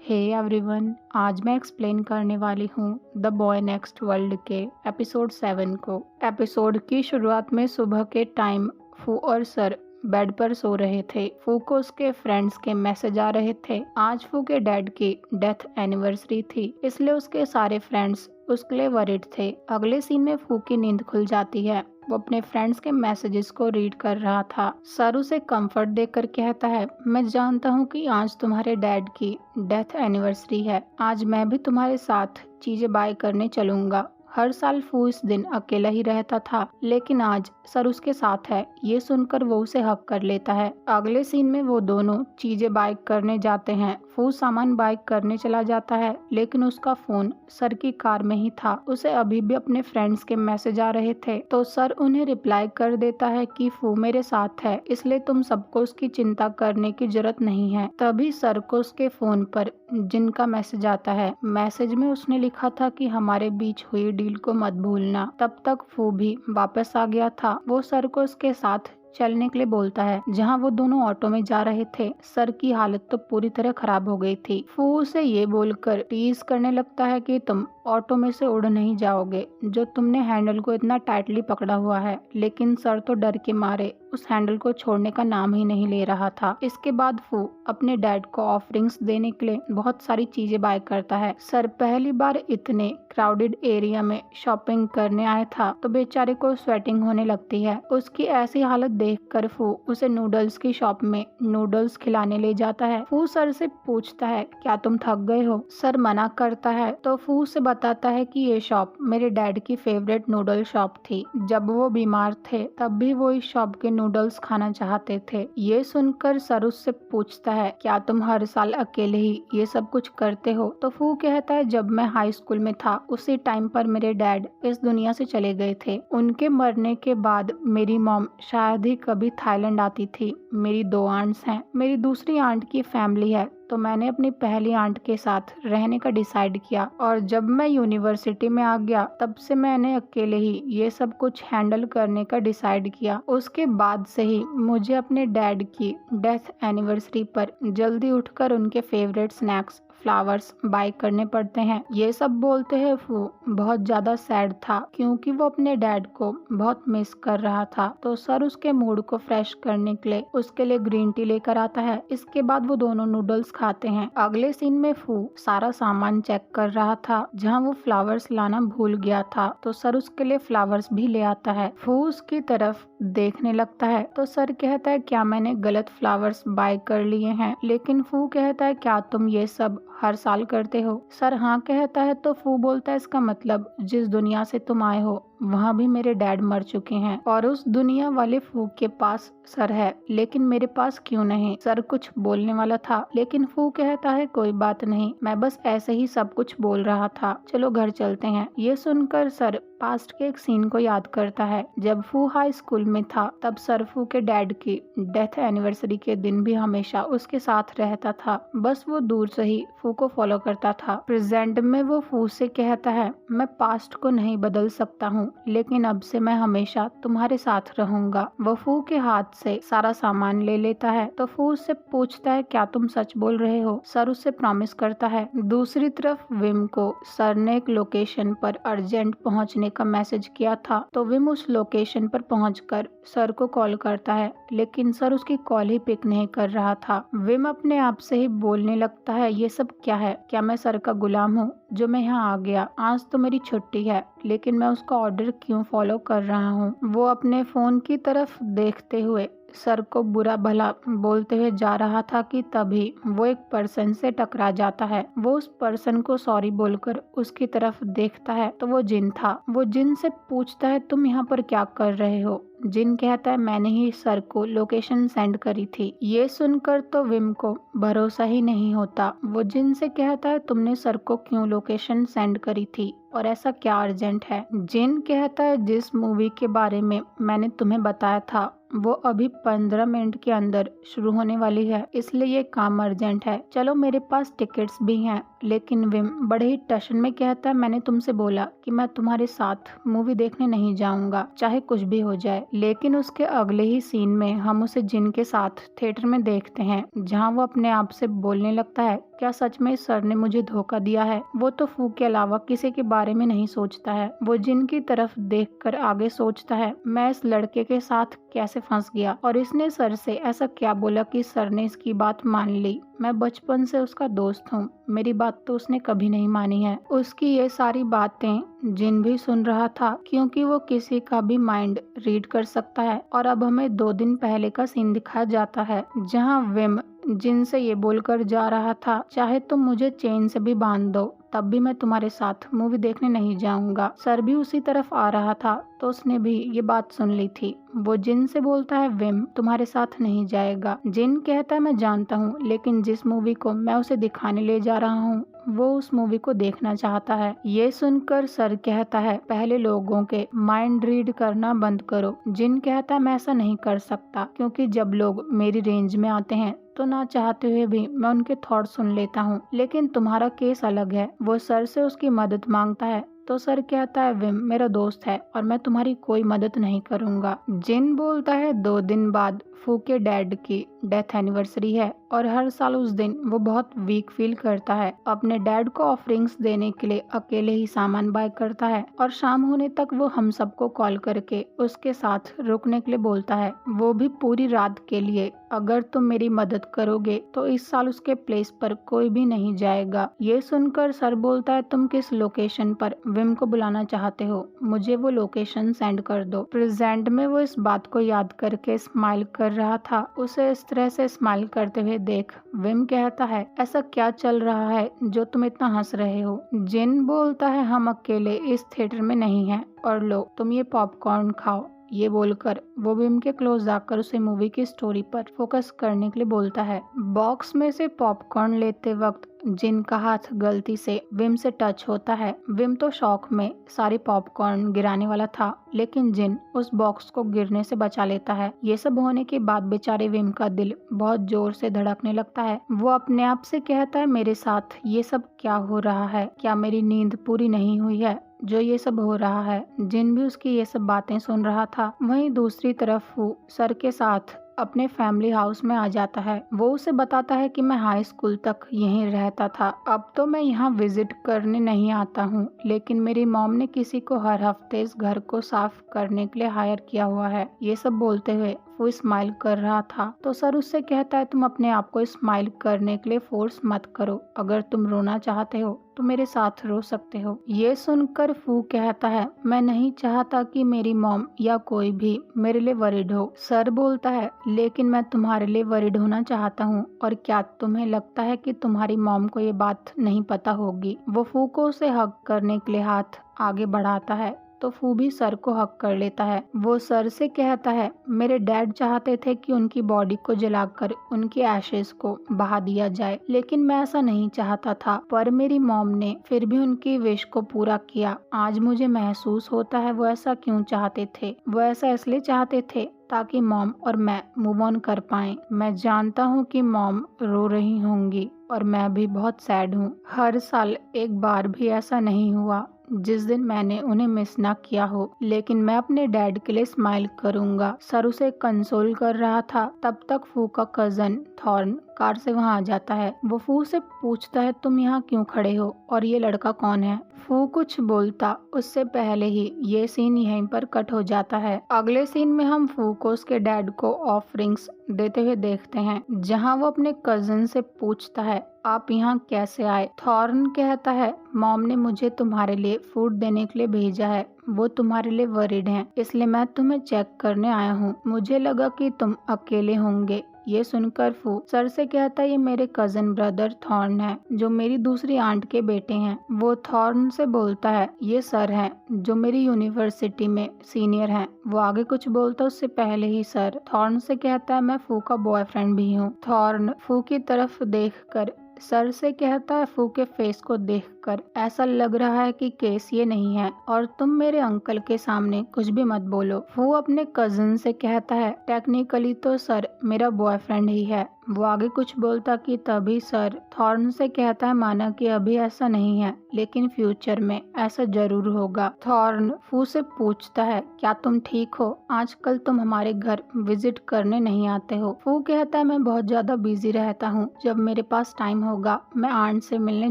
Hey everyone, आज मैं explain करने वाली हूँ द बॉय नेक्स्ट वर्ल्ड के एपिसोड 7 को। एपिसोड की शुरुआत में सुबह के टाइम फू और सर बेड पर सो रहे थे। फू को उसके फ्रेंड्स के मैसेज आ रहे थे। आज फू के डैड की डेथ एनिवर्सरी थी, इसलिए उसके सारे फ्रेंड्स उसके लिए वरिड थे। अगले सीन में फू की नींद खुल जाती है। वो अपने फ्रेंड्स के मैसेजेस को रीड कर रहा था। सर उसे कंफर्ट देकर कहता है, मैं जानता हूँ कि आज तुम्हारे डैड की डेथ एनिवर्सरी है। आज मैं भी तुम्हारे साथ चीजें बाय करने चलूंगा। हर साल फू इस दिन अकेला ही रहता था, लेकिन आज सर उसके साथ है। ये सुनकर वो उसे हक कर लेता है। अगले सीन में वो दोनों चीजें बाय करने जाते हैं। फू सामान बाय करने चला जाता है, लेकिन उसका फोन सर की कार में ही था। उसे अभी भी अपने फ्रेंड्स के मैसेज आ रहे थे, तो सर उन्हें रिप्लाई कर देता है कि फू मेरे साथ है, इसलिए तुम सबको उसकी चिंता करने की जरूरत नहीं है। तभी सर को उसके फोन पर जिनका मैसेज आता है। मैसेज में उसने लिखा था कि हमारे बीच हुई डील को मत भूलना। तब तक फू भी वापस आ गया था। वो सर को उसके साथ चलने के लिए बोलता है, जहां वो दोनों ऑटो में जा रहे थे। सर की हालत तो पूरी तरह खराब हो गई थी। फू उसे ये बोलकर टीज करने लगता है कि तुम ऑटो में से उड़ नहीं जाओगे, जो तुमने हैंडल को इतना टाइटली पकड़ा हुआ है। लेकिन सर तो डर के मारे उस हैंडल को छोड़ने का नाम ही नहीं ले रहा था। इसके बाद फू अपने डैड को ऑफरिंग्स देने के लिए बहुत सारी चीजें बाय करता है। सर पहली बार इतने क्राउडेड एरिया में शॉपिंग करने आया था, तो बेचारे को स्वेटिंग होने लगती है। उसकी ऐसी हालत देखकर फू उसे नूडल्स की शॉप में नूडल्स खिलाने ले जाता है। फू सर से पूछता है, क्या तुम थक गए हो? सर मना करता है, तो फू से बताता है कि ये शॉप मेरे डैड की फेवरेट नूडल शॉप थी। जब वो बीमार थे तब भी वो इस शॉप के नूडल्स खाना चाहते थे। ये सुनकर सर उससे पूछता है, क्या तुम हर साल अकेले ही ये सब कुछ करते हो? तो फू कहता है, जब मैं हाई स्कूल में था उसी टाइम पर मेरे डैड इस दुनिया से चले गए थे। उनके मरने के बाद मेरी मॉम शायद ही कभी थाईलैंड आती थी। मेरी 2 आंट्स हैं। मेरी दूसरी आंट की फैमिली है, तो मैंने अपनी पहली आंट के साथ रहने का डिसाइड किया, और जब मैं यूनिवर्सिटी में आ गया तब से मैंने अकेले ही ये सब कुछ हैंडल करने का डिसाइड किया। उसके बाद से ही मुझे अपने डैड की डेथ एनिवर्सरी पर जल्दी उठकर उनके फेवरेट स्नैक्स फ्लावर्स बाय करने पड़ते हैं। ये सब बोलते हैं फू बहुत ज्यादा सैड था, क्योंकि वो अपने डैड को बहुत मिस कर रहा था। तो सर उसके मूड को फ्रेश करने के लिए उसके लिए ग्रीन टी लेकर आता है। इसके बाद वो दोनों नूडल्स खाते हैं। अगले सीन में फू सारा सामान चेक कर रहा था, जहाँ वो फ्लावर्स लाना भूल गया था, तो सर उसके लिए फ्लावर्स भी ले आता है। फू उसकी तरफ देखने लगता है, तो सर कहता है, क्या मैंने गलत फ्लावर्स बाय कर लिए हैं? लेकिन फू कहता है, क्या तुम ये सब हर साल करते हो? सर हाँ कहता है, तो फू बोलता है, इसका मतलब जिस दुनिया से तुम आए हो वहाँ भी मेरे डैड मर चुके हैं, और उस दुनिया वाले फू के पास सर है, लेकिन मेरे पास क्यों नहीं? सर कुछ बोलने वाला था, लेकिन फू कहता है, कोई बात नहीं, मैं बस ऐसे ही सब कुछ बोल रहा था, चलो घर चलते हैं। ये सुनकर सर पास्ट के एक सीन को याद करता है। जब फू हाई स्कूल में था तब सर फू के डैड की डेथ एनिवर्सरी के दिन भी हमेशा उसके साथ रहता था, बस वो दूर से ही फू को फॉलो करता था। प्रेजेंट में वो फू से कहता है, मैं पास्ट को नहीं बदल सकता हूँ, लेकिन अब से मैं हमेशा तुम्हारे साथ रहूंगा। वो फू के हाथ से सारा सामान ले लेता है, तो फू उससे पूछता है, क्या तुम सच बोल रहे हो? सर उससे प्रॉमिस करता है। दूसरी तरफ विम को सर ने एक लोकेशन पर अर्जेंट पहुंचने का मैसेज किया था, तो विम उस लोकेशन पर पहुंचकर सर को कॉल करता है, लेकिन सर उसकी कॉल ही पिक नहीं कर रहा था। विम अपने आप से ही बोलने लगता है, ये सब क्या है? क्या मैं सर का गुलाम हूँ जो मैं यहाँ आ गया? आज तो मेरी छुट्टी है, लेकिन मैं उसका ऑर्डर क्यों फॉलो कर रहा हूँ? वो अपने फोन की तरफ देखते हुए सर को बुरा भला बोलते हुए जा रहा था कि तभी वो एक पर्सन से टकरा जाता है। वो उस पर्सन को सॉरी बोलकर उसकी तरफ देखता है, तो वो जिन था। वो जिन से पूछता है, तुम यहाँ पर क्या कर रहे हो? जिन कहता है, मैंने ही सर को लोकेशन सेंड करी थी। ये सुनकर तो विम को भरोसा ही नहीं होता। वो जिन से कहता है, तुमने सर को क्यों लोकेशन सेंड करी थी और ऐसा क्या अर्जेंट है? जिन कहता है, जिस मूवी के बारे में मैंने तुम्हें बताया था वो अभी 15 मिनट के अंदर शुरू होने वाली है, इसलिए ये काम अर्जेंट है। चलो मेरे पास टिकट्स भी हैं। लेकिन विम बड़े ही टशन में कहता है, मैंने तुमसे बोला कि मैं तुम्हारे साथ मूवी देखने नहीं जाऊंगा, चाहे कुछ भी हो जाए। लेकिन उसके अगले ही सीन में हम उसे जिन के साथ थिएटर में देखते हैं, जहाँ वो अपने आप से बोलने लगता है क्या सच में सर ने मुझे धोखा दिया है? वो तो फू के अलावा किसी के बारे में नहीं सोचता है। वो जिन की तरफ देखकर आगे सोचता है, मैं इस लड़के के साथ कैसे फंस गया और इसने सर से ऐसा क्या बोला कि सर ने इसकी बात मान ली। मैं बचपन से उसका दोस्त हूँ, मेरी बात तो उसने कभी नहीं मानी है। उसकी ये सारी बातें जिन भी सुन रहा था, क्योंकि वो किसी का भी माइंड रीड कर सकता है। और अब हमें 2 दिन पहले का सीन दिखाया जाता है, जहाँ विम जिन से ये बोलकर जा रहा था, चाहे तुम मुझे चेन से भी बांध दो, तब भी मैं तुम्हारे साथ मूवी देखने नहीं जाऊंगा। सर भी उसी तरफ आ रहा था, तो उसने भी ये बात सुन ली थी। वो जिन से बोलता है, विम तुम्हारे साथ नहीं जाएगा। जिन कहता है, मैं जानता हूँ, लेकिन जिस मूवी को मैं उसे दिखाने ले जा रहा हूँ वो उस मूवी को देखना चाहता है। ये सुनकर सर कहता है, पहले लोगों के माइंड रीड करना बंद करो। जिन कहता है, मैं ऐसा नहीं कर सकता, क्योंकि जब लोग मेरी रेंज में आते हैं तो ना चाहते हुए भी मैं उनके थॉट सुन लेता हूँ। लेकिन तुम्हारा केस अलग है। वो सर से उसकी मदद मांगता है, तो सर कहता है, विम मेरा दोस्त है और मैं तुम्हारी कोई मदद नहीं करूंगा। जिन बोलता है, 2 दिन बाद फू के डैड की डेथ एनिवर्सरी है और हर साल उस दिन वो बहुत वीक फील करता है। अपने डैड को ऑफरिंग्स देने के लिए अकेले ही सामान बाय करता है और शाम होने तक वो हम सबको कॉल करके उसके साथ रुकने के लिए बोलता है, वो भी पूरी रात के लिए। अगर तुम मेरी मदद करोगे तो इस साल उसके प्लेस पर कोई भी नहीं जाएगा। ये सुनकर सर बोलता है, तुम किस लोकेशन पर विम को बुलाना चाहते हो? मुझे वो लोकेशन सेंड कर दो। प्रेजेंट में वो इस बात को याद करके स्माइल कर रहा था। उसे इस तरह से स्माइल करते हुए देख विम कहता है, ऐसा क्या चल रहा है जो तुम इतना हंस रहे हो? जिन बोलता है, हम अकेले इस थिएटर में नहीं हैं और लो तुम ये पॉपकॉर्न खाओ। ये बोलकर वो विम के क्लोज जाकर उसे मूवी की स्टोरी पर फोकस करने के लिए बोलता है। बॉक्स में से पॉपकॉर्न लेते वक्त जिन का हाथ गलती से विम से टच होता है। विम तो शौक में सारी पॉपकॉर्न गिराने वाला था, लेकिन जिन उस बॉक्स को गिरने से बचा लेता है। ये सब होने के बाद बेचारे विम का दिल बहुत जोर से धड़कने लगता है। वो अपने आप से कहता है, मेरे साथ ये सब क्या हो रहा है? क्या मेरी नींद पूरी नहीं हुई है जो ये सब हो रहा है? जिन भी उसकी ये सब बातें सुन रहा था। वहीं दूसरी तरफ वो सर के साथ अपने फैमिली हाउस में आ जाता है। वो उसे बताता है कि मैं हाई स्कूल तक यहीं रहता था, अब तो मैं यहाँ विजिट करने नहीं आता हूँ, लेकिन मेरी मॉम ने किसी को हर हफ्ते इस घर को साफ करने के लिए हायर किया हुआ है। ये सब बोलते हुए वो स्माइल कर रहा था, तो सर उससे कहता है, तुम अपने आप को स्माइल करने के लिए फोर्स मत करो। अगर तुम रोना चाहते हो तो मेरे साथ रो सकते हो। ये सुनकर फू कहता है, मैं नहीं चाहता कि मेरी मॉम या कोई भी मेरे लिए वरिड हो। सर बोलता है, लेकिन मैं तुम्हारे लिए वरिड होना चाहता हूँ। और क्या तुम्हें लगता है कि तुम्हारी मॉम को ये बात नहीं पता होगी? वो फू को उसे हग करने के लिए हाथ आगे बढ़ाता है, तो फू भी सर को हक कर लेता है। वो सर से कहता है, मेरे डैड चाहते थे कि उनकी बॉडी को जलाकर उनकी एशेज को बहा दिया जाए, लेकिन मैं ऐसा नहीं चाहता था। पर मेरी मॉम ने फिर भी उनकी विश को पूरा किया। आज मुझे महसूस होता है वो ऐसा क्यों चाहते थे। वो ऐसा इसलिए चाहते थे ताकि मॉम और मैं मूव ऑन कर पाएं। मैं जानता हूँ कि मॉम रो रही होंगी और मैं भी बहुत सैड हूँ। हर साल एक बार भी ऐसा नहीं हुआ जिस दिन मैंने उन्हें मिस ना किया हो, लेकिन मैं अपने डैड के लिए स्माइल करूंगा। सर उसे कंसोल कर रहा था, तब तक फू का कजन थॉर्न कार से वहां आ जाता है। वो फू से पूछता है, तुम यहाँ क्यों खड़े हो और ये लड़का कौन है? फू कुछ बोलता उससे पहले ही ये सीन यहीं पर कट हो जाता है। अगले सीन में हम फू को उसके डैड को ऑफरिंग्स देते हुए देखते हैं, जहां वो अपने कजन से पूछता है, आप यहाँ कैसे आए? थॉर्न कहता है, मॉम ने मुझे तुम्हारे लिए फूड देने के लिए भेजा है। वो तुम्हारे लिए वरिड हैं, इसलिए मैं तुम्हें चेक करने आया हूँ। मुझे लगा कि तुम अकेले होंगे। ये सुनकर फू सर से कहता है, ये मेरे कजन ब्रदर थॉर्न है, जो मेरी दूसरी आंट के बेटे हैं। वो थॉर्न से बोलता है, ये सर हैं जो मेरी यूनिवर्सिटी में सीनियर हैं। वो आगे कुछ बोलता उससे पहले ही सर थॉर्न से कहता है, मैं फू का बॉयफ्रेंड भी हूँ। थॉर्न फू की तरफ देखकर सर से कहता है, फू के फेस को देखकर ऐसा लग रहा है कि केस ये नहीं है और तुम मेरे अंकल के सामने कुछ भी मत बोलो। फू अपने कजन से कहता है, टेक्निकली तो सर मेरा बॉयफ्रेंड ही है, वो आगे कुछ बोलता कि तभी सर थॉर्न से कहता है माना कि अभी ऐसा नहीं है लेकिन फ्यूचर में ऐसा जरूर होगा। थॉर्न फू से पूछता है क्या तुम ठीक हो, आजकल तुम हमारे घर विजिट करने नहीं आते हो। फू कहता है मैं बहुत ज्यादा बिजी रहता हूँ, जब मेरे पास टाइम होगा मैं आंट से मिलने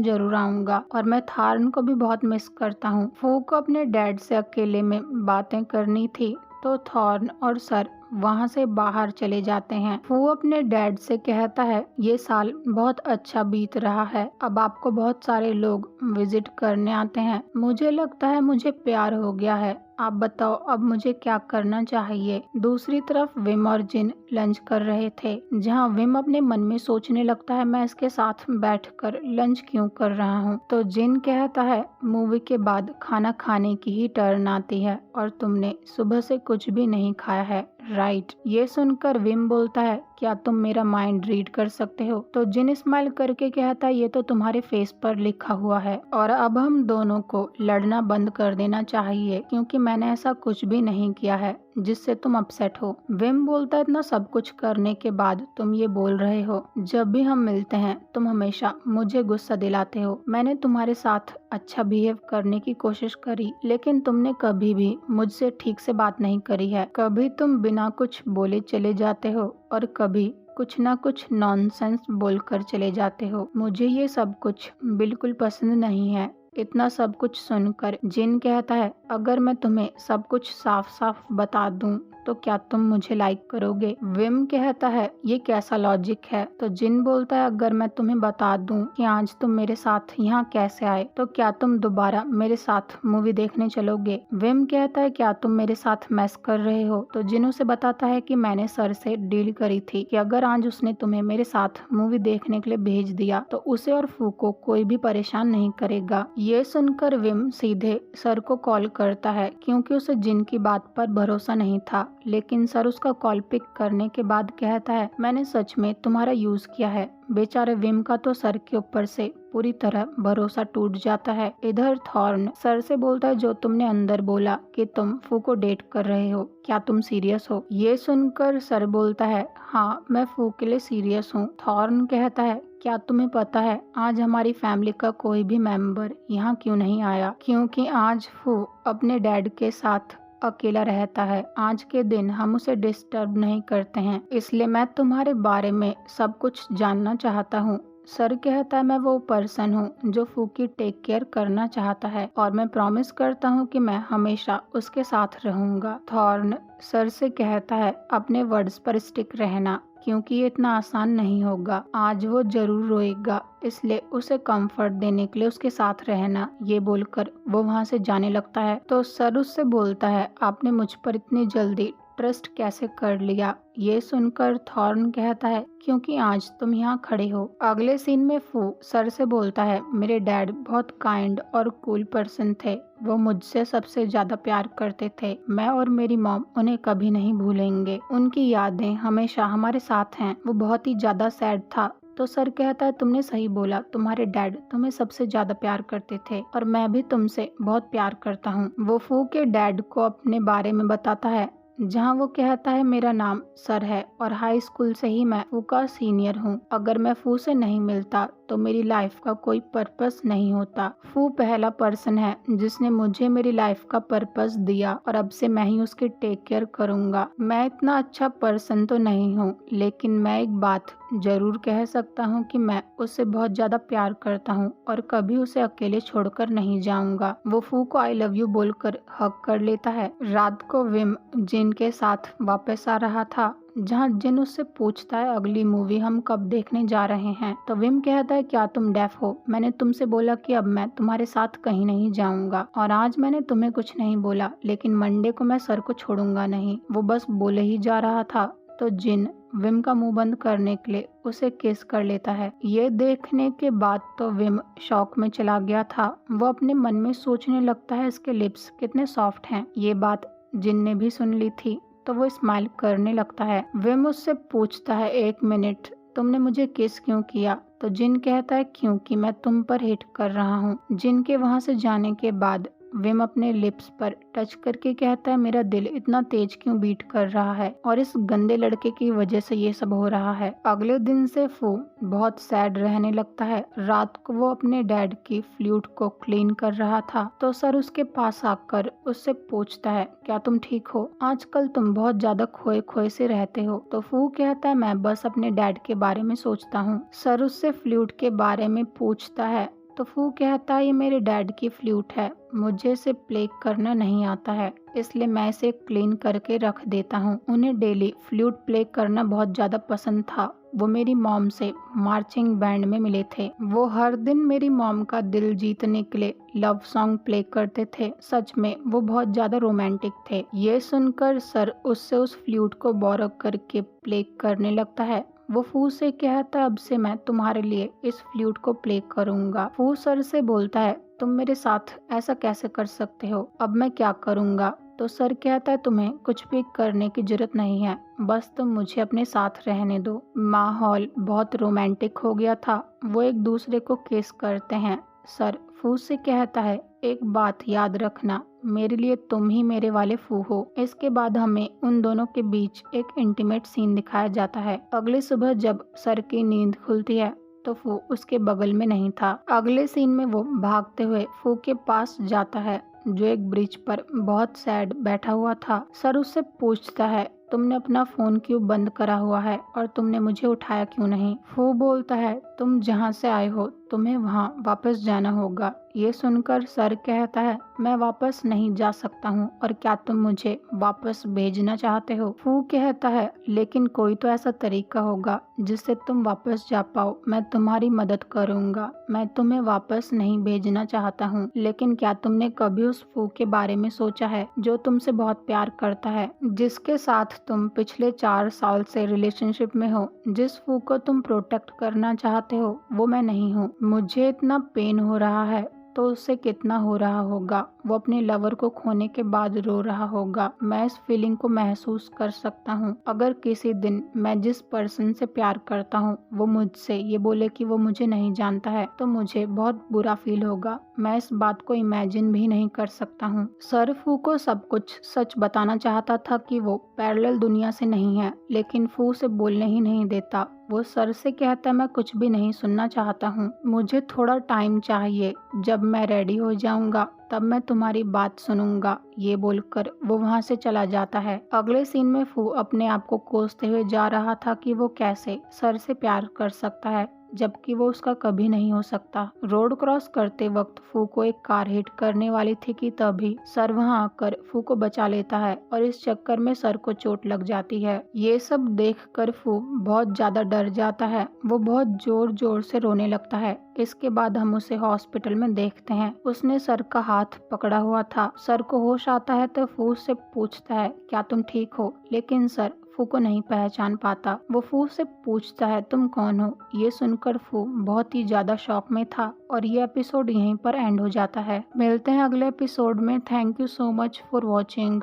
जरूर आऊंगा और मैं थॉर्न को भी बहुत मिस करता हूँ। फू को अपने डैड से अकेले में बातें करनी थी तो थॉर्न और सर वहाँ से बाहर चले जाते हैं। फू अपने डैड से कहता है ये साल बहुत अच्छा बीत रहा है, अब आपको बहुत सारे लोग विजिट करने आते हैं, मुझे लगता है मुझे प्यार हो गया है, आप बताओ अब मुझे क्या करना चाहिए। दूसरी तरफ विम और जिन लंच कर रहे थे, जहाँ विम अपने मन में सोचने लगता है मैं इसके साथ बैठकर लंच क्यों कर रहा हूँ, तो जिन कहता है मूवी के बाद खाना खाने की ही टर्न आती है और तुमने सुबह से कुछ भी नहीं खाया है, राइट। ये सुनकर विम बोलता है क्या तुम मेरा माइंड रीड कर सकते हो, तो जिन स्माइल करके कहता है ये तो तुम्हारे फेस पर लिखा हुआ है और अब हम दोनों को लड़ना बंद कर देना चाहिए क्योंकि मैंने ऐसा कुछ भी नहीं किया है जिससे तुम अपसेट हो। विम बोलता है इतना सब कुछ करने के बाद तुम ये बोल रहे हो, जब भी हम मिलते हैं तुम हमेशा मुझे गुस्सा दिलाते हो, मैंने तुम्हारे साथ अच्छा बिहेव करने की कोशिश करी लेकिन तुमने कभी भी मुझसे ठीक से बात नहीं करी है, कभी तुम बिना कुछ बोले चले जाते हो और कभी कुछ ना कुछ नॉनसेंस बोलकर चले जाते हो, मुझे ये सब कुछ बिल्कुल पसंद नहीं है। इतना सब कुछ सुनकर जिन कहता है अगर मैं तुम्हें सब कुछ साफ साफ बता दूं तो क्या तुम मुझे लाइक करोगे। विम कहता है ये कैसा लॉजिक है, तो जिन बोलता है अगर मैं तुम्हें बता दूं कि आज तुम मेरे साथ यहाँ कैसे आए तो क्या तुम दोबारा मेरे साथ मूवी देखने चलोगे। विम कहता है क्या तुम मेरे साथ मैस कर रहे हो, तो जिन उसे बताता है कि मैंने सर से डील करी थी कि अगर आज उसने तुम्हें मेरे साथ मूवी देखने के लिए भेज दिया तो उसे और फू को कोई भी परेशान नहीं करेगा। ये सुनकर विम सीधे सर को कॉल करता है क्योंकि उसे जिन की बात पर भरोसा नहीं था, लेकिन सर उसका कॉल पिक करने के बाद कहता है मैंने सच में तुम्हारा यूज किया है। बेचारे विम का तो सर के ऊपर से पूरी तरह भरोसा टूट जाता है। इधर थॉर्न सर से बोलता है जो तुमने अंदर बोला कि तुम फू को डेट कर रहे हो, क्या तुम सीरियस हो। ये सुनकर सर बोलता है हाँ मैं फू के लिए सीरियस हूँ। थॉर्न कहता है क्या तुम्हें पता है आज हमारी फैमिली का कोई भी मेंबर यहाँ क्यों नहीं आया, क्योंकि आज फू अपने डैड के साथ अकेला रहता है, आज के दिन हम उसे डिस्टर्ब नहीं करते हैं, इसलिए मैं तुम्हारे बारे में सब कुछ जानना चाहता हूँ। सर कहता है मैं वो पर्सन हूँ जो फू की टेक केयर करना चाहता है और मैं प्रॉमिस करता हूँ कि मैं हमेशा उसके साथ रहूंगा। थॉर्न सर से कहता है अपने वर्ड्स पर स्टिक रहना क्योंकि ये इतना आसान नहीं होगा, आज वो जरूर रोएगा, इसलिए उसे कंफर्ट देने के लिए उसके साथ रहना। ये बोलकर वो वहाँ से जाने लगता है तो सर उससे बोलता है आपने मुझ पर इतनी जल्दी ट्रस्ट कैसे कर लिया। ये सुनकर थॉर्न कहता है क्योंकि आज तुम यहाँ खड़े हो। अगले सीन में फू सर से बोलता है मेरे डैड बहुत काइंड और कूल पर्सन थे, वो मुझसे सबसे ज्यादा प्यार करते थे, मैं और मेरी मॉम उन्हें कभी नहीं भूलेंगे, उनकी यादें हमेशा हमारे साथ हैं, वो बहुत ही ज्यादा सैड था। तो सर कहता है तुमने सही बोला, तुम्हारे डैड तुम्हें सबसे ज्यादा प्यार करते थे और मैं भी तुमसे बहुत प्यार करता हूँ। वो फू के डैड को अपने बारे में बताता है जहाँ वो कहता है मेरा नाम सर है और हाई स्कूल से ही मैं फू का सीनियर हूँ, अगर मैं फू से नहीं मिलता तो मेरी लाइफ का कोई पर्पस नहीं होता। फू पहला पर्सन है जिसने मुझे मेरी लाइफ का पर्पस दिया और अब से मैं ही उसकी टेक केयर करूँगा। मैं इतना अच्छा पर्सन तो नहीं हूँ लेकिन मैं एक बात जरूर कह सकता हूँ कि मैं उससे बहुत ज्यादा प्यार करता हूँ और कभी उसे अकेले छोड़कर नहीं जाऊंगा। वो फू को आई लव यू बोलकर हग कर लेता है। रात को विम जिन के साथ वापस आ रहा था जहाँ जिन उससे पूछता है अगली मूवी हम कब देखने जा रहे हैं, तो विम कहता है क्या तुम डेफ हो, मैंने तुमसे बोला कि अब मैं तुम्हारे साथ कहीं नहीं जाऊंगा और आज मैंने तुम्हें कुछ नहीं बोला लेकिन मंडे को मैं सर को छोड़ूंगा नहीं। वो बस बोले ही जा रहा था तो जिन विम का मुंह बंद करने के लिए उसे किस कर लेता है। ये देखने के बाद तो विम शॉक में चला गया था। वो अपने मन में सोचने लगता है इसके लिप्स कितने सॉफ्ट हैं। ये बात जिन ने भी सुन ली थी तो वो स्माइल करने लगता है। विम उससे पूछता है एक मिनट तुमने मुझे किस क्यों किया, तो जिन कहता है क्योंकि मैं तुम पर हिट कर रहा हूँ। जिन के वहाँ से जाने के बाद विम अपने लिप्स पर टच करके कहता है, मेरा दिल इतना तेज क्यों बीट कर रहा है और इस गंदे लड़के की वजह से ये सब हो रहा है। अगले दिन से फू बहुत सैड रहने लगता है। रात को वो अपने डैड की फ्लूट को क्लीन कर रहा था तो सर उसके पास आकर उससे पूछता है, क्या तुम ठीक हो? आजकल तुम बहुत ज्यादा खोए खोए से रहते हो। तो फू कहता है, मैं बस अपने डैड के बारे में सोचता हूँ। सर उससे फ्लूट के बारे में पूछता है तो फू कहता है, ये मेरे डैड की फ्लूट है, मुझे इसे प्ले करना नहीं आता है, इसलिए मैं इसे क्लीन करके रख देता हूँ। उन्हें डेली फ्लूट प्ले करना बहुत ज्यादा पसंद था। वो मेरी मॉम से मार्चिंग बैंड में मिले थे। वो हर दिन मेरी मॉम का दिल जीतने के लिए लव सॉन्ग प्ले करते थे। सच में वो बहुत ज्यादा रोमांटिक थे। ये सुनकर सर उससे उस फ्लूट को बोरो करके प्ले करने लगता है। वो फू से कहता है, अब से मैं तुम्हारे लिए इस फ्लूट को प्ले करूंगा। फू सर से बोलता है, तुम मेरे साथ ऐसा कैसे कर सकते हो? अब मैं क्या करूंगा? तो सर कहता है, तुम्हें कुछ भी करने की जरूरत नहीं है, बस तुम मुझे अपने साथ रहने दो। माहौल बहुत रोमांटिक हो गया था। वो एक दूसरे को किस करते हैं। सर फू से कहता है, एक बात याद रखना, मेरे लिए तुम ही मेरे वाले फू हो। इसके बाद हमें उन दोनों के बीच एक इंटीमेट सीन दिखाया जाता है। अगली सुबह जब सर की नींद खुलती है तो फू उसके बगल में नहीं था। अगले सीन में वो भागते हुए फू के पास जाता है जो एक ब्रिज पर बहुत सैड बैठा हुआ था। सर उससे पूछता है, तुमने अपना फोन क्यों बंद करा हुआ है और तुमने मुझे उठाया क्यों नहीं? फू बोलता है, तुम जहाँ से आए हो तुम्हें वहाँ वापस जाना होगा। ये सुनकर सर कहता है, मैं वापस नहीं जा सकता हूँ, और क्या तुम मुझे वापस भेजना चाहते हो? फू कहता है, लेकिन कोई तो ऐसा तरीका होगा जिससे तुम वापस जा पाओ। मैं तुम्हारी मदद करूँगा। मैं तुम्हें वापस नहीं भेजना चाहता हूँ, लेकिन क्या तुमने कभी उस फू के बारे में सोचा है जो तुमसे बहुत प्यार करता है, जिसके साथ तुम पिछले 4 साल से रिलेशनशिप में हो? जिस फू को तुम प्रोटेक्ट करना चाहते हो वो मैं नहीं हूँ। मुझे इतना पेन हो रहा है तो उससे कितना हो रहा होगा। वो अपने लवर को खोने के बाद रो रहा होगा। मैं इस फीलिंग को महसूस कर सकता हूँ। अगर किसी दिन मैं जिस पर्सन से प्यार करता हूँ वो मुझसे ये बोले कि वो मुझे नहीं जानता है तो मुझे बहुत बुरा फील होगा। मैं इस बात को इमेजिन भी नहीं कर सकता हूँ। सर फू को सब कुछ सच बताना चाहता था कि वो पैरेलल दुनिया से नहीं है, लेकिन फू से बोलने ही नहीं देता। वो सर से कहता, मैं कुछ भी नहीं सुनना चाहता हूँ, मुझे थोड़ा टाइम चाहिए, जब मैं रेडी हो जाऊंगा तब मैं तुम्हारी बात सुनूंगा। ये बोलकर वो वहाँ से चला जाता है। अगले सीन में फू अपने आप को कोसते हुए जा रहा था कि वो कैसे सर से प्यार कर सकता है जबकि वो उसका कभी नहीं हो सकता। रोड क्रॉस करते वक्त फू को एक कार हिट करने वाली थी कि तभी सर वहां आकर फू को बचा लेता है और इस चक्कर में सर को चोट लग जाती है। ये सब देखकर फू बहुत ज्यादा डर जाता है। वो बहुत जोर जोर से रोने लगता है। इसके बाद हम उसे हॉस्पिटल में देखते हैं। उसने सर का हाथ पकड़ा हुआ था। सर को होश आता है तो फू से पूछता है, क्या तुम ठीक हो? लेकिन सर फू को नहीं पहचान पाता। वो फू से पूछता है, तुम कौन हो? ये सुनकर फू बहुत ही ज्यादा शॉक में था और ये एपिसोड यहीं पर एंड हो जाता है। मिलते हैं अगले एपिसोड में। Thank you so much for watching.